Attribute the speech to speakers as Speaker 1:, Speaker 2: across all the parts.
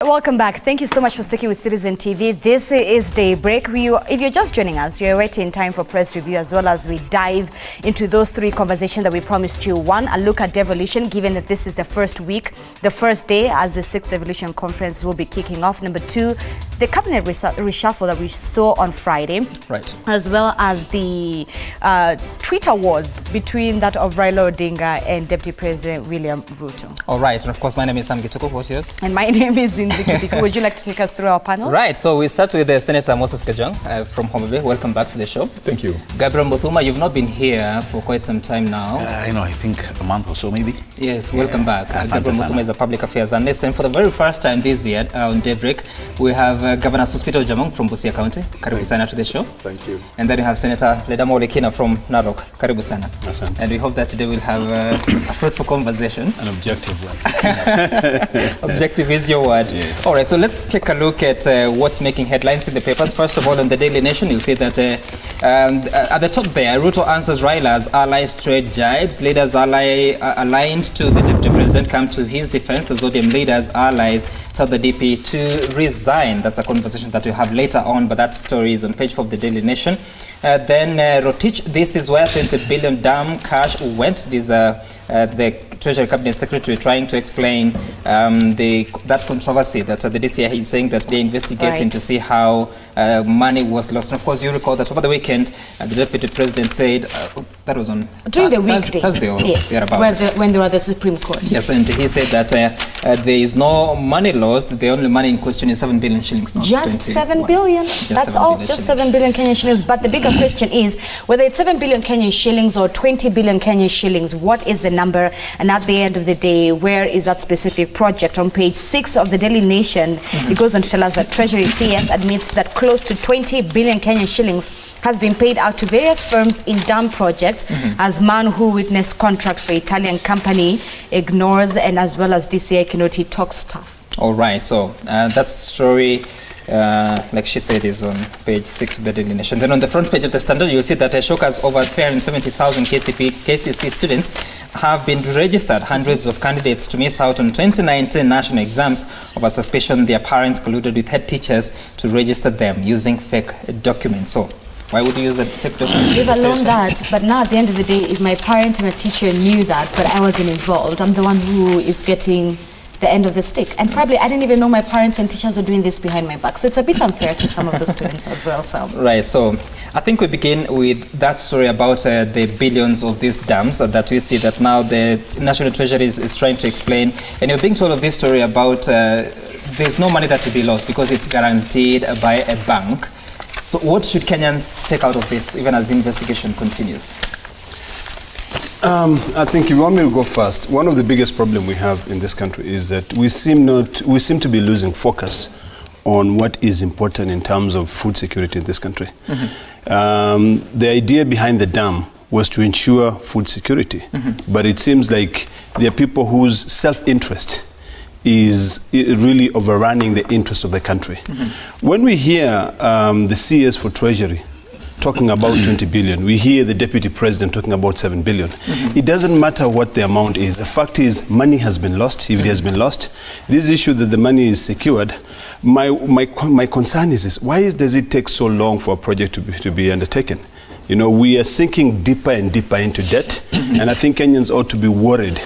Speaker 1: Welcome back. Thank you so much for sticking with Citizen TV. This is Daybreak. If you're just joining us, you're waiting in time for press review as well as we dive into those three conversations that we promised you. One, a look at devolution, given that this is the first week, the first day as the 6th Devolution Conference will be kicking off. Number two, the cabinet reshuffle that we saw on Friday. Right. As well as the Twitter wars between that of Raila Odinga and Deputy President William Ruto.
Speaker 2: All right. And of course, my name is Sam Gituko. What's yours?
Speaker 1: And my name is Would you like to take us through our panel?
Speaker 2: Right, so we start with Senator Moses Kajwang from Homa Bay. Welcome back to the show.
Speaker 3: Thank you.
Speaker 2: Gabriel Muthuma, you've not been here for quite some time now.
Speaker 3: I think a month or so maybe.
Speaker 2: Yes, welcome back. Gabriel Muthuma is a public affairs analyst, and for the very first time this year on Daybreak, we have Governor Sospito Jamong from Busia County. Karibu sana to the show. Thank you. And then we have Senator Ledama Ole Kina from Narok. Karibu sana. Asante. And we hope that today we'll have a fruitful conversation. An objective one. Objective is your word. Yes. All right, so let's take a look at what's making headlines in the papers. First of all, on the Daily Nation, you'll see that at the top there, Ruto answers Raila's allies trade jibes. Leaders aligned to the Deputy President come to his defense as ODM leaders, allies tell the DP to resign. That's a conversation that we have later on, but that story is on page 4 of the Daily Nation. Then Rotich, this is where 20 billion dam cash went. These are the Treasury Cabinet Secretary trying to explain that controversy that the DCI is saying that they're investigating to see how money was lost. And of course, you recall that over the weekend, the Deputy President said, that was on
Speaker 1: during the weekday,
Speaker 2: Thursday or
Speaker 1: yes, when they were at the Supreme Court.
Speaker 2: Yes, and he said that there is no money lost. The only money in question is 7 billion shillings. Not
Speaker 1: just 7 billion? That's all, just 7 billion Kenyan shillings. But the bigger question is, whether it's 7 billion Kenyan shillings or 20 billion Kenyan shillings, what is the number? And at the end of the day, where is that specific project? On page 6 of the Daily Nation, it goes on to tell us that Treasury CS admits that close to 20 billion Kenyan shillings has been paid out to various firms in dam projects, as man who witnessed contract for Italian company ignores, and as well as DCI Kinoti talks stuff. All right, so that story, like she said, is on page 6 of the Daily Nation. Then on the front page of the Standard, you'll see that Ashoka's over 370,000 KCC students have been registered. Hundreds of candidates to miss out on 2019 national exams over suspicion their parents colluded with head teachers to register them using fake documents. So why would you use a fake document? Leave alone that, but now at the end of the day, if my parent and a teacher knew that, but I wasn't involved, I'm the one who is getting the end of the stick. And probably I didn't even know my parents and teachers were doing this behind my back. So it's a bit unfair to some of the students as well. So.
Speaker 2: Right, so I think we begin with that story about the billions of these dams that we see that now the National Treasury is trying to explain. And you're being told of this story about there's no money that will be lost because it's guaranteed by a bank. So what should Kenyans take out of this, even as the investigation continues?
Speaker 3: I think if you want me to go first, one of the biggest problems we have in this country is that we seem to be losing focus on what is important in terms of food security in this country. The idea behind the dam was to ensure food security, but it seems like there are people whose self-interest is really overrunning the interest of the country. When we hear the CS for Treasury talking about 20 billion, we hear the Deputy President talking about 7 billion. It doesn't matter what the amount is. The fact is money has been lost. If it has been lost, this issue that the money is secured, my concern is this: why does it take so long for a project to be undertaken? You know, we are sinking deeper and deeper into debt, and I think Kenyans ought to be worried.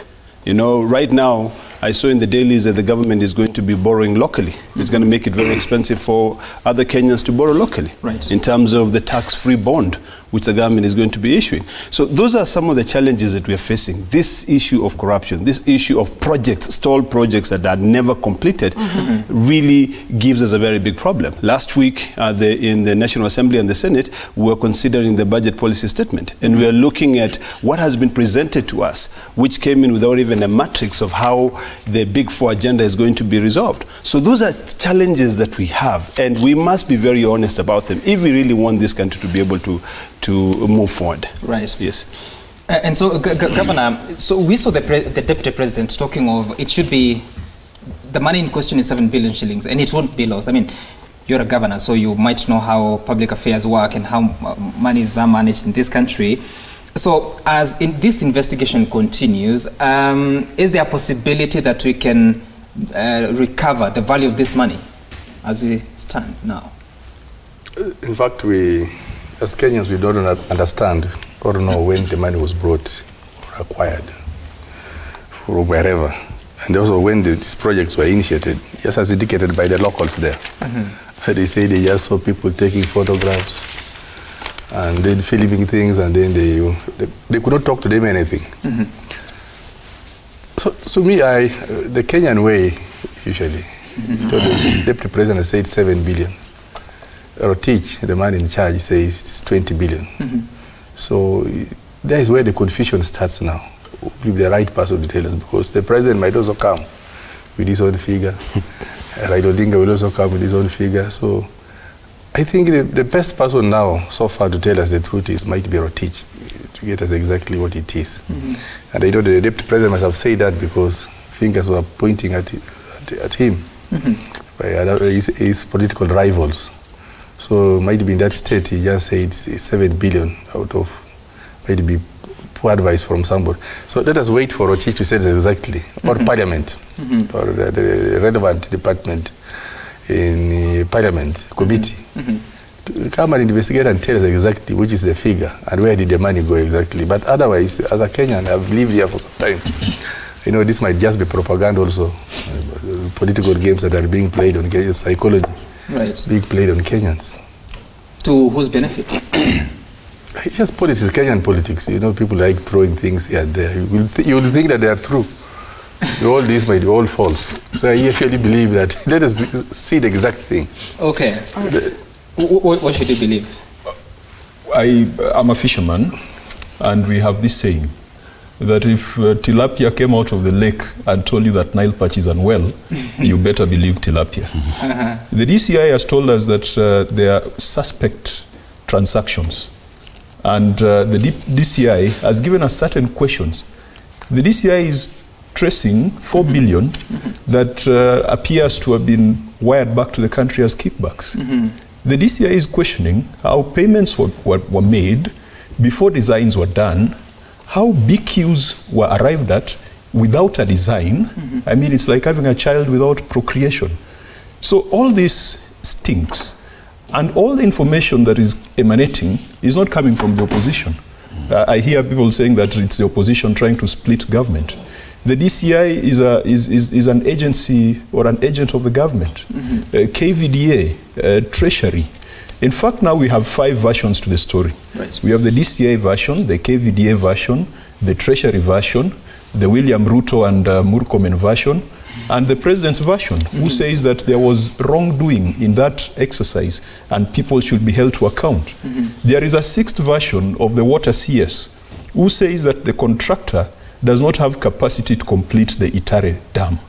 Speaker 3: You know, right now, I saw in the dailies that the government is going to be borrowing locally. It's going to make it very expensive for other Kenyans to borrow locally, in terms of the tax-free bond, which the government is going to be issuing. So those are some of the challenges that we are facing. This issue of corruption, this issue of projects, stalled projects that are never completed, really gives us a very big problem. Last week, in the National Assembly and the Senate, we were considering the budget policy statement, and we are looking at what has been presented to us, which came in without even a matrix of how the Big Four agenda is going to be resolved. So those are challenges that we have, and we must be very honest about them if we really want this country to be able to move forward. Right. Yes.
Speaker 2: And so, Governor, so we saw the Deputy President talking of it should be, the money in question is 7 billion shillings, and it won't be lost. I mean, you're a governor, so you might know how public affairs work and how monies are managed in this country. So as this investigation continues, is there a possibility that we can recover the value of this money as we stand now?
Speaker 4: In fact, as Kenyans, we don't understand or know when the money was brought or acquired from wherever. And also when these projects were initiated, just as indicated by the locals there. They say they just saw people taking photographs and then filming things, and then they could not talk to them anything. So to me, the Kenyan way, usually, the Deputy President said 7 billion. Rotich, the man in charge, says it's 20 billion. So that is where the confusion starts now. With the right person to tell us, because the President might also come with his own figure. Raila Odinga will also come with his own figure. So I think the best person now, so far, to tell us the truth might be Rotich, to get us exactly what it is. And I know the Deputy President must have said that because fingers were pointing at him by his political rivals. So might be in that state, he just said 7 billion out of, might be poor advice from somebody. So let us wait for Rotich to say this exactly, or Parliament, or the relevant department in Parliament committee, to come and investigate and tell us exactly which is the figure and where did the money go exactly. But otherwise, as a Kenyan, I've lived here for some time. You know, this might just be propaganda also, political games that are being played on Kenyans, psychology, being played on Kenyans.
Speaker 2: To whose benefit?
Speaker 4: It's just politics, Kenyan politics. You know, people like throwing things here and there. You will think that they are true. All this might be all false. So I actually believe that. Let us see the exact thing.
Speaker 2: Okay. What should you believe?
Speaker 5: I'm a fisherman, and we have this saying that if tilapia came out of the lake and told you that Nile perch is unwell, you better believe tilapia. The DCI has told us that there are suspect transactions. And the DCI has given us certain questions. The DCI is tracing 4 billion that appears to have been wired back to the country as kickbacks. The DCI is questioning how payments were made before designs were done, how BQs were arrived at without a design. I mean, it's like having a child without procreation. So all this stinks. And all the information that is emanating is not coming from the opposition. I hear people saying that it's the opposition trying to split government. The DCI is an agency or an agent of the government. KVDA, Treasury. In fact, now we have 5 versions to the story. We have the DCI version, the KVDA version, the Treasury version, the William Ruto and Murkomen version, and the President's version, who says that there was wrongdoing in that exercise and people should be held to account. There is a 6th version of the Water CS, who says that the contractor does not have capacity to complete the Itare Dam.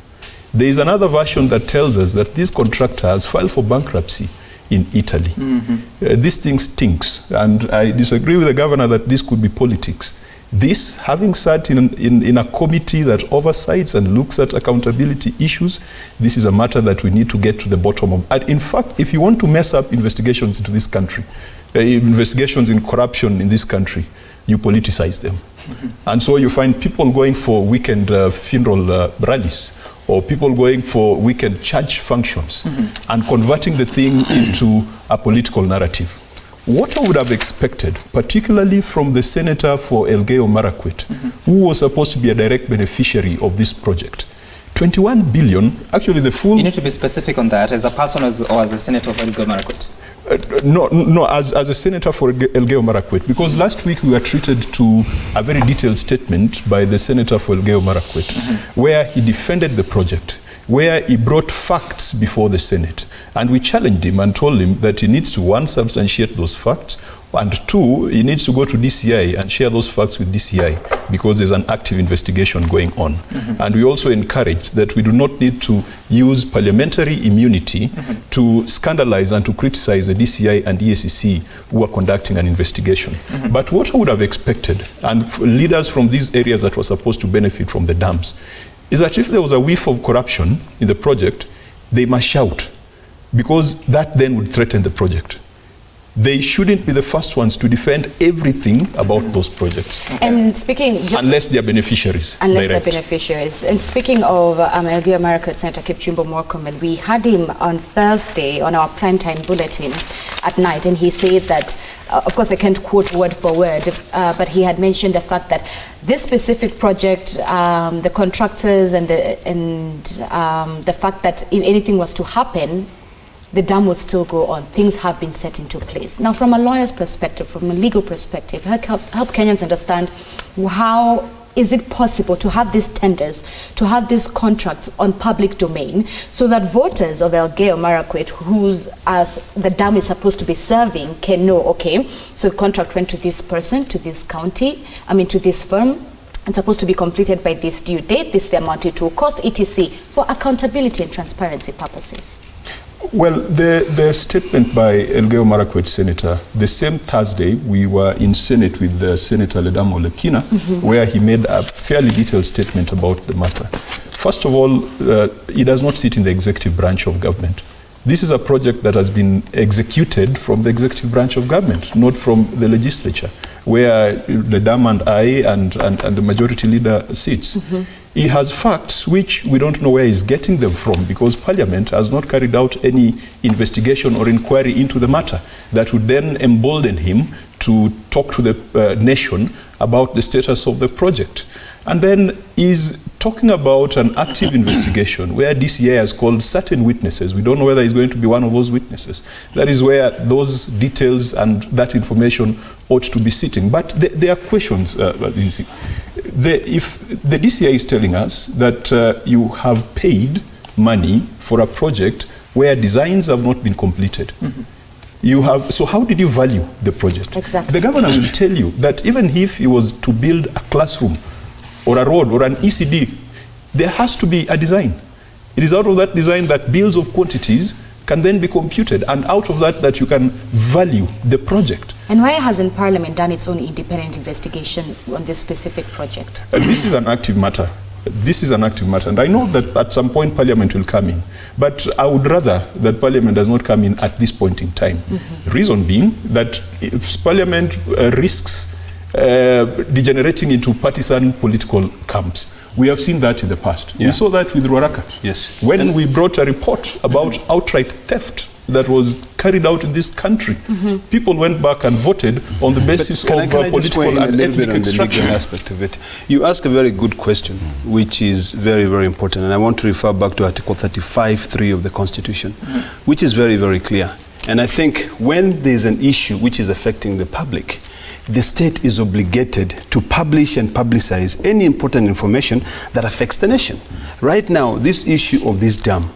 Speaker 5: There is another version that tells us that this contractor has filed for bankruptcy in Italy. This thing stinks, and I disagree with the governor that this could be politics. This, having sat in a committee that oversights and looks at accountability issues, this is a matter that we need to get to the bottom of. And in fact, if you want to mess up investigations into this country, investigations in corruption in this country, you politicize them. And so you find people going for weekend funeral rallies, or people going for weekend church functions, and converting the thing into a political narrative. What I would have expected, particularly from the senator for Elgeyo Marakwet, who was supposed to be a direct beneficiary of this project, 21 billion, actually the full...
Speaker 2: You need to be specific on that, as a person or as a senator for Elgeyo Marakwet.
Speaker 5: No, as a senator for Elgeyo Marakwet, because last week we were treated to a very detailed statement by the senator for Elgeyo Marakwet, where he defended the project, where he brought facts before the Senate. And we challenged him and told him that he needs to, 1, substantiate those facts, and 2, he needs to go to DCI and share those facts with DCI, because there's an active investigation going on. And we also encourage that we do not need to use parliamentary immunity to scandalize and to criticize the DCI and EACC who are conducting an investigation. But what I would have expected, and leaders from these areas that were supposed to benefit from the dams, is that if there was a whiff of corruption in the project, they must shout, because that then would threaten the project. they shouldn't be the first ones to defend everything about those projects.
Speaker 1: And speaking...
Speaker 5: unless they're beneficiaries.
Speaker 1: Unless they're beneficiaries. And speaking of Elgeyo Marakwet, Senator Kipchumba Murkomen, we had him on Thursday on our primetime bulletin at night, and he said that, of course I can't quote word for word, but he had mentioned the fact that this specific project, the contractors and the fact that if anything was to happen, the dam would still go on. Things have been set into place. Now, from a lawyer's perspective, from a legal perspective, help Kenyans understand how is it possible to have these tenders, to have these contracts on public domain, so that voters of Elgeyo Marakwet, whose as the dam is supposed to be serving, can know, okay, so the contract went to this person, to this county, to this firm, and supposed to be completed by this due date, this is the amount it will cost, etc., for accountability and transparency purposes.
Speaker 5: Well, the statement by Elgeyo Marakwet, Senator, the same Thursday we were in Senate with Senator Ledama Ole Kina, where he made a fairly detailed statement about the matter. First of all, he does not sit in the executive branch of government. This is a project that has been executed from the executive branch of government, not from the legislature, where Ledama and I and the majority leader sits. He has facts which we don't know where he's getting them from, because Parliament has not carried out any investigation or inquiry into the matter that would then embolden him to talk to the nation about the status of the project. And then he's talking about an active investigation where DCI has called certain witnesses. We don't know whether he's going to be one of those witnesses. That is where those details and that information ought to be sitting. But there are questions, if the DCI is telling us that you have paid money for a project where designs have not been completed, so how did you value the project?
Speaker 1: Exactly.
Speaker 5: The governor will tell you that even if he was to build a classroom or a road or an ECD, there has to be a design. It is out of that design that bills of quantities can then be computed, and out of that you can value the project.
Speaker 1: And why hasn't Parliament done its own independent investigation on this specific project?
Speaker 5: This is an active matter. This is an active matter, and I know that at some point Parliament will come in. But I would rather that Parliament does not come in at this point in time. Reason being that if Parliament risks degenerating into partisan political camps. We have seen that in the past. We saw that with Ruaraka.
Speaker 3: Yes.
Speaker 5: When we brought a report about outright theft that was carried out in this country, people went back and voted on the basis of political and ethnic extraction.
Speaker 3: Aspect of it. You ask a very good question, which is very, very important. And I want to refer back to Article 35(3) of the Constitution, which is very, very clear. And I think when there's an issue which is affecting the public, the state is obligated to publish and publicize any important information that affects the nation. Right now, this issue of this dam,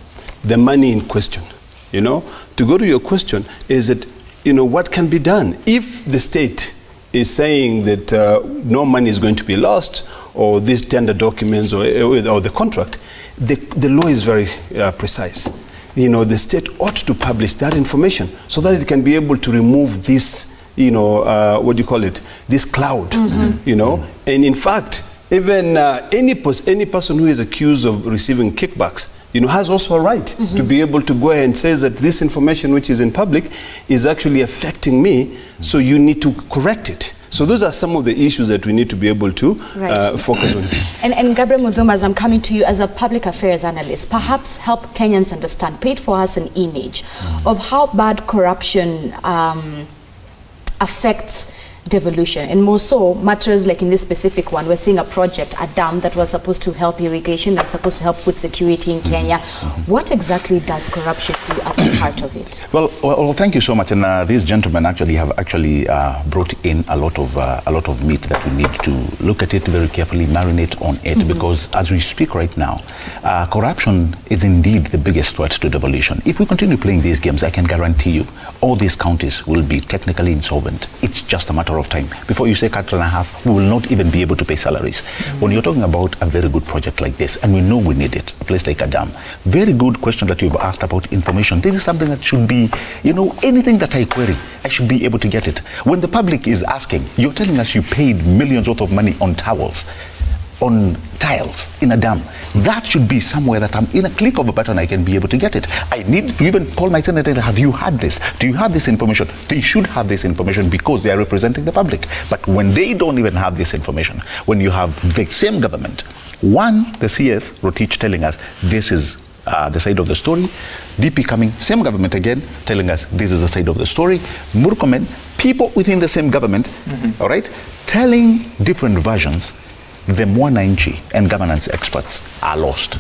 Speaker 3: the money in question, to go to your question, is that, what can be done? If the state is saying that no money is going to be lost, or these tender documents, or the contract, the law is very precise. The state ought to publish that information so that it can be able to remove this this cloud, and in fact, even any person who is accused of receiving kickbacks, has also a right to be able to go ahead and say that this information which is in public is actually affecting me, so you need to correct it. So those are some of the issues that we need to be able to focus on. And
Speaker 1: Gabriel Muthuma, as I'm coming to you as a public affairs analyst, perhaps help Kenyans understand, paint for us an image of how bad corruption affects devolution, and more so matters like in this specific one. We're seeing a project, a dam that was supposed to help irrigation, that's supposed to help food security in Kenya. What exactly does corruption do at the heart of it?
Speaker 6: Well, thank you so much. And these gentlemen have brought in a lot of meat that we need to look at it very carefully, marinate on it, because as we speak right now, corruption is indeed the biggest threat to devolution. If we continue playing these games, I can guarantee you all these counties will be technically insolvent. It's just a matter of time. Before you say cut and a half, we will not even be able to pay salaries. When you're talking about a very good project like this, and we know we need it, a place like a dam, very good question that you've asked about information. This is something that should be, anything that I query, I should be able to get it. When the public is asking, you're telling us you paid millions worth of money on towels. on tiles in a dam. That should be somewhere that I'm in a click of a button I can be able to get it. I need to even call my senator, have you had this? Do you have this information? They should have this information because they are representing the public. But when they don't even have this information, when you have the same government, one, the CS, Rotich, telling us this is the side of the story, DP coming, same government again, telling us this is the side of the story, Murkomen, people within the same government, all right, telling different versions. The Mwananchi and governance experts are lost.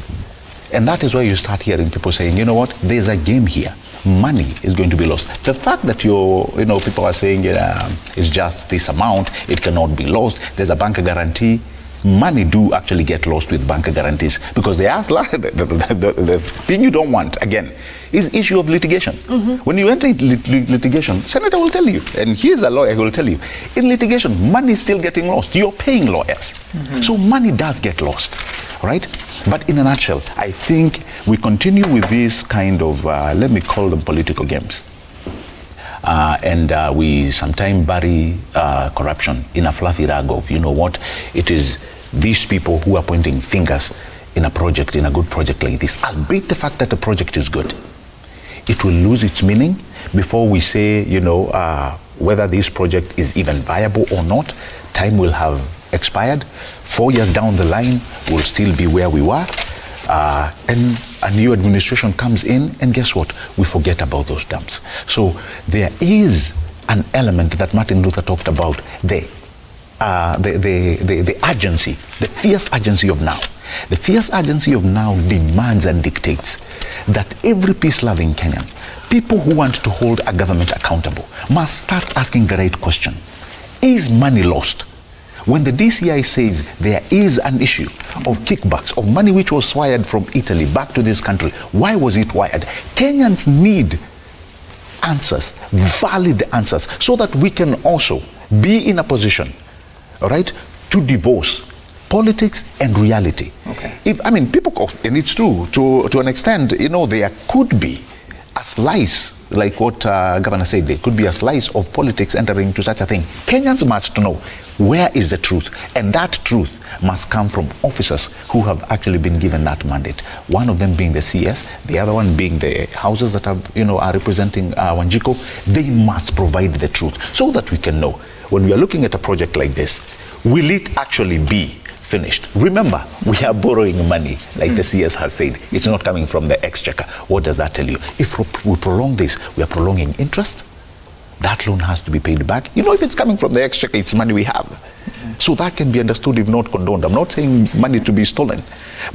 Speaker 6: And that is why you start hearing people saying, you know what, there's a game here. Money is going to be lost. The fact that people are saying it's just this amount, it cannot be lost, there's a bank guarantee. Money do actually get lost with bank guarantees because they are the thing you don't want, again, is issue of litigation. When you enter litigation, Senator will tell you, and here's a lawyer who will tell you, in litigation, money is still getting lost. You're paying lawyers. So money does get lost, right? But in a nutshell, I think we continue with this kind of, let me call them political games. And we sometimes bury corruption in a fluffy rag of, you know what, it is these people who are pointing fingers in a project, in a good project like this. Albeit the fact that the project is good, it will lose its meaning before we say, whether this project is even viable or not. Time will have expired. 4 years down the line, we'll still be where we were. And a new administration comes in, and guess what? We forget about those dams. So there is an element that Martin Luther talked about, the urgency, the fierce urgency of now. The fierce urgency of now demands and dictates that every peace-loving Kenyan, people who want to hold a government accountable, must start asking the right question. Is money lost? When the DCI says there is an issue of kickbacks, of money which was wired from Italy back to this country, why was it wired? Kenyans need answers, valid answers, so that we can also be in a position, all right, to divorce politics and reality.
Speaker 2: Okay.
Speaker 6: People, and it's true, to an extent, there could be a slice, like what Governor said, there could be a slice of politics entering into such a thing. Kenyans must know where is the truth, and that truth must come from officers who have actually been given that mandate. One of them being the CS, the other one being the houses that are representing Wanjiko. They must provide the truth so that we can know when we are looking at a project like this, will it actually be finished? Remember, we are borrowing money, like the CS has said. It's not coming from the exchequer. What does that tell you? If we prolong this, we are prolonging interest. That loan has to be paid back. If it's coming from the exchequer, it's money we have. So that can be understood, if not condoned. I'm not saying money to be stolen,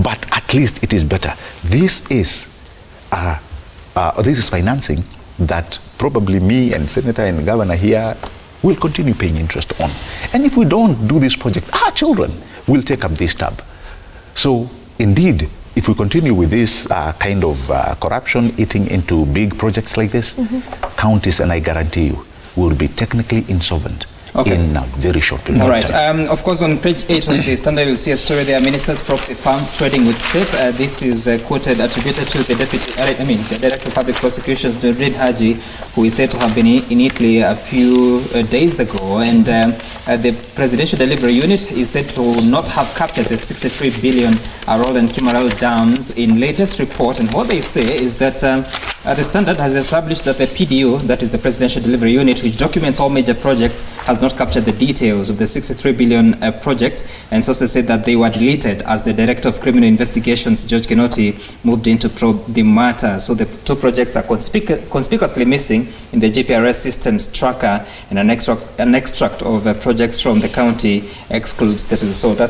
Speaker 6: but at least it is better. This is financing that probably me and Senator and Governor here will continue paying interest on. And if we don't do this project, our children will take up this tab. So indeed, if we continue with this kind of corruption eating into big projects like this, counties, and I guarantee you, will be technically insolvent in a very short period of time.
Speaker 2: Of course, on page 8 of the Standard, you'll see a story there, Ministers' Proxy Firms Trading with State. This is quoted, attributed to the the Director of Public Prosecutions, Doreen Haji, who is said to have been in Italy a few days ago. And the Presidential Delivery Unit is said to not have captured the 63 billion Arol and Kimaral dams in latest report. And what they say is that the Standard has established that the PDU, that is the Presidential Delivery Unit, which documents all major projects, has not captured the details of the 63 billion projects, and sources said that they were deleted as the Director of Criminal Investigations, George Kinoti, moved in to probe the matter. So the two projects are conspicuously missing in the GPRS systems tracker, and an extract of projects from the county excludes that. So that's